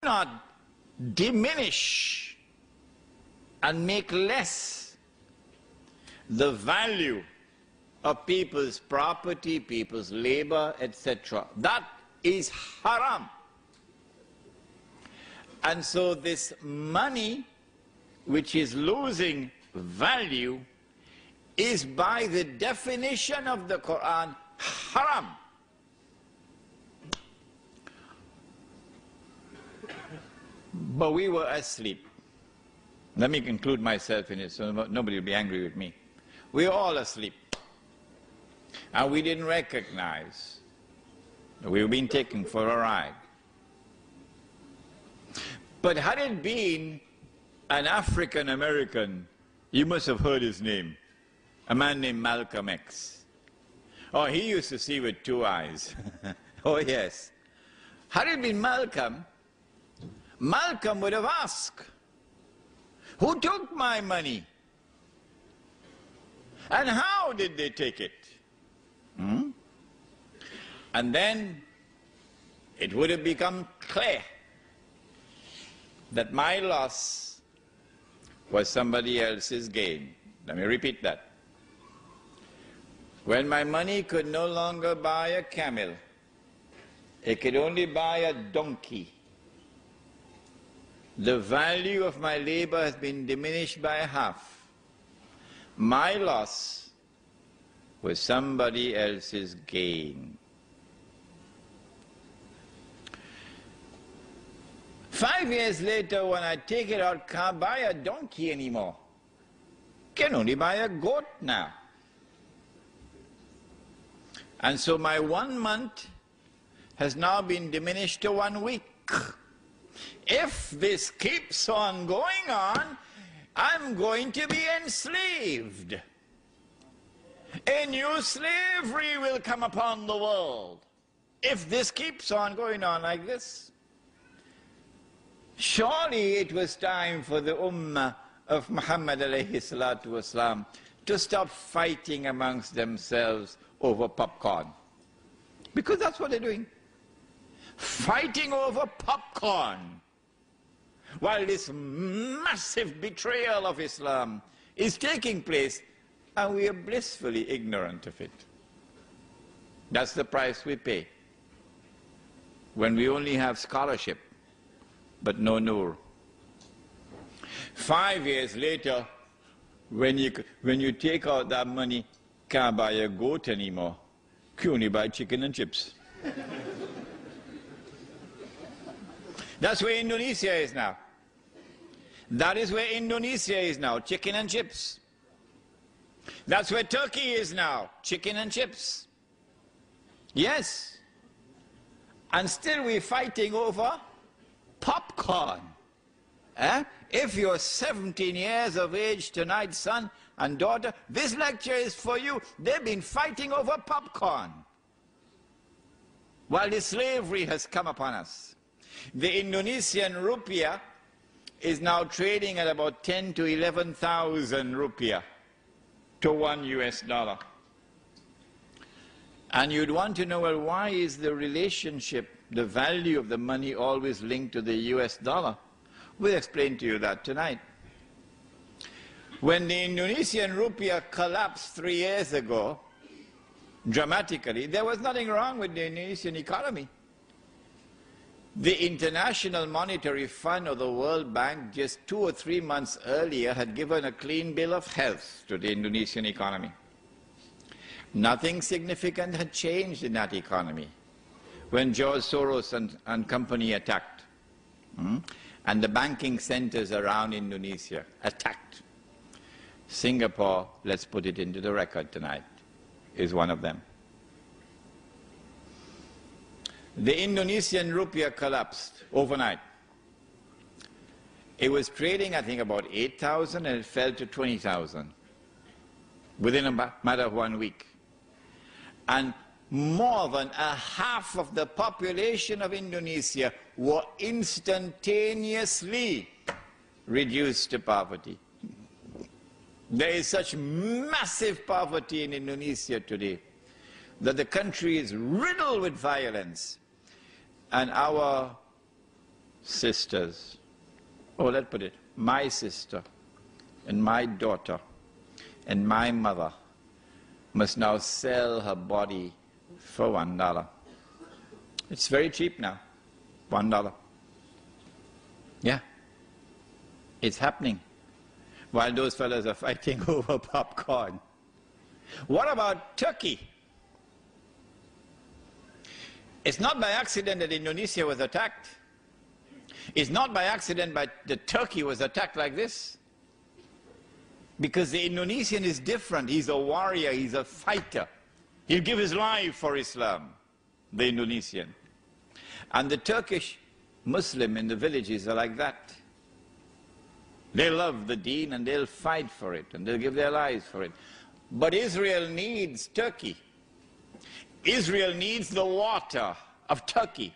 not diminish and make less the value of people's property, people's labor, etc. That is haram. And so this money, which is losing value, is by the definition of the Quran haram. But we were asleep. Let me include myself in it so nobody will be angry with me. We were all asleep. And we didn't recognize that we were being taken for a ride. But had it been an African American, you must have heard his name, a man named Malcolm X. Oh, he used to see with two eyes. Oh, yes. Had it been Malcolm, Malcolm would have asked, who took my money? And how did they take it? And then it would have become clear that my loss was somebody else's gain. Let me repeat that. When my money could no longer buy a camel, it could only buy a donkey. The value of my labor has been diminished by half. My loss was somebody else's gain. 5 years later, when I take it out, can't buy a donkey anymore. Can only buy a goat now. And so my 1 month has now been diminished to 1 week. If this keeps on going on, I'm going to be enslaved. A new slavery will come upon the world if this keeps on going on like this. Surely it was time for the ummah of Muhammad alayhi salatu wasalam to stop fighting amongst themselves over popcorn. Because that's what they're doing. Fighting over popcorn. While this massive betrayal of Islam is taking place, and we are blissfully ignorant of it. That's the price we pay when we only have scholarship but no nur. 5 years later, when you take out that money, can't buy a goat anymore. You only buy chicken and chips. That's where Indonesia is now. That is where Indonesia is now, chicken and chips. That's where Turkey is now, chicken and chips. Yes. And still we're fighting over popcorn. If you're 17 years of age tonight, son and daughter, this lecture is for you. They've been fighting over popcorn while the slavery has come upon us. The Indonesian rupiah is now trading at about 10 to 11,000 rupiah to $1 US. And you'd want to know, well, why is the relationship, the value of the money always linked to the US dollar? We'll explain to you that tonight. When the Indonesian rupiah collapsed 3 years ago, dramatically, there was nothing wrong with the Indonesian economy. The International Monetary Fund or the World Bank just 2 or 3 months earlier had given a clean bill of health to the Indonesian economy. Nothing significant had changed in that economy when George Soros and company attacked. And the banking centers around Indonesia attacked. Singapore, let's put it into the record tonight, is one of them. The Indonesian rupiah collapsed overnight. It was trading, I think, about 8,000 and it fell to 20,000 within a matter of 1 week. And more than a half of the population of Indonesia were instantaneously reduced to poverty. There is such massive poverty in Indonesia today that the country is riddled with violence. And our sisters, oh, let's put it, my sister and my daughter and my mother must now sell her body for $1. It's very cheap now, $1. Yeah, it's happening while those fellas are fighting over popcorn. What about Turkey? It's not by accident that Indonesia was attacked. It's not by accident that Turkey was attacked like this. Because the Indonesian is different. He's a warrior, he's a fighter. He'll give his life for Islam, the Indonesian. And the Turkish Muslim in the villages are like that. They love the deen and they'll fight for it and they'll give their lives for it. But Israel needs Turkey. Israel needs the water of Turkey.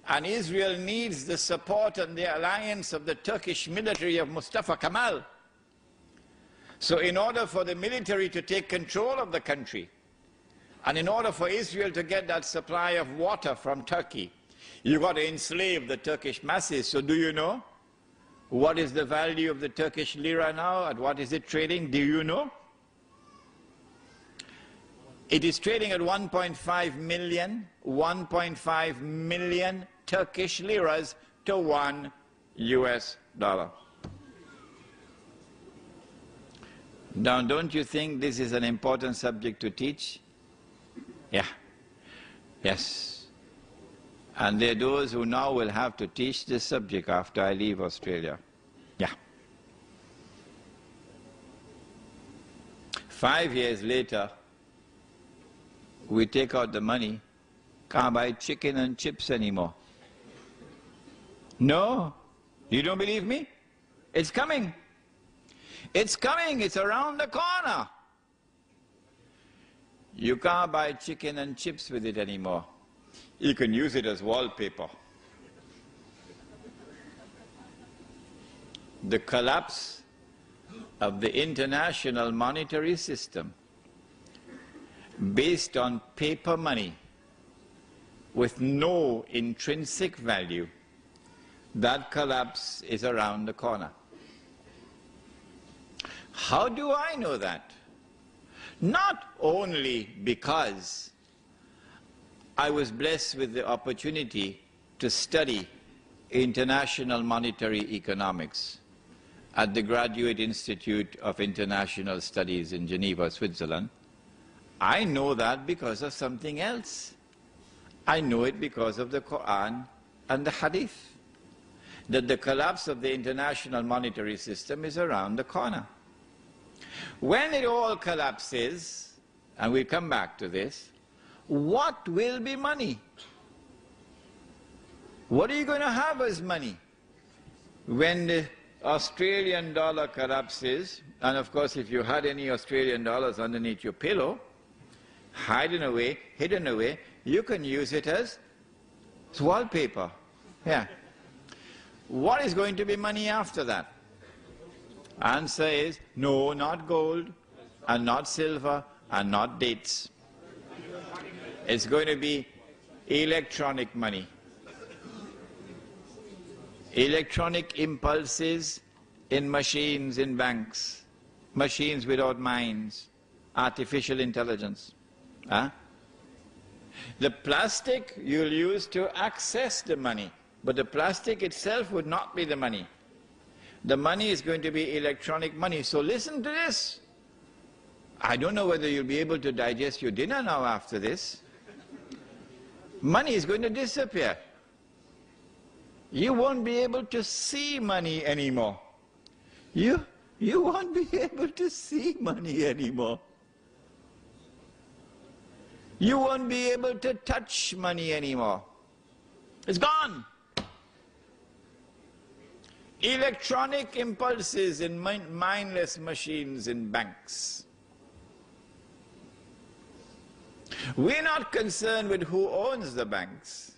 And Israel needs the support and the alliance of the Turkish military of Mustafa Kemal. So in order for the military to take control of the country, and in order for Israel to get that supply of water from Turkey, you've got to enslave the Turkish masses. So do you know what is the value of the Turkish lira now? At what is it trading? Do you know? It is trading at 1.5 million Turkish liras to $1 US. Now, don't you think this is an important subject to teach? Yeah. Yes. And there are those who now will have to teach this subject after I leave Australia. Yeah. 5 years later, we take out the money, can't buy chicken and chips anymore. No? You don't believe me? It's coming. It's coming. It's around the corner. You can't buy chicken and chips with it anymore. You can use it as wallpaper. The collapse of the international monetary system based on paper money with no intrinsic value, that collapse is around the corner. How do I know that? Not only because I was blessed with the opportunity to study international monetary economics at the Graduate Institute of International Studies in Geneva, Switzerland. I know that because of something else. I know it because of the Quran and the Hadith, that the collapse of the international monetary system is around the corner. When it all collapses, and we'll come back to this, what will be money? What are you going to have as money? When the Australian dollar collapses, and of course if you had any Australian dollars underneath your pillow, hidden away, you can use it as wallpaper. Yeah. What is going to be money after that? Answer is no, not gold, and not silver, and not dates. It's going to be electronic money. Electronic impulses in machines, in banks, machines without minds, artificial intelligence. Huh? The plastic you'll use to access the money, but the plastic itself would not be the money. The money is going to be electronic money. So listen to this. I don't know whether you'll be able to digest your dinner now after this. Money is going to disappear. You won't be able to see money anymore. You won't be able to see money anymore. You won't be able to touch money anymore. It's gone. Electronic impulses in mindless machines in banks. We're not concerned with who owns the banks.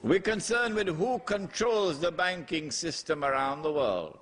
We're concerned with who controls the banking system around the world.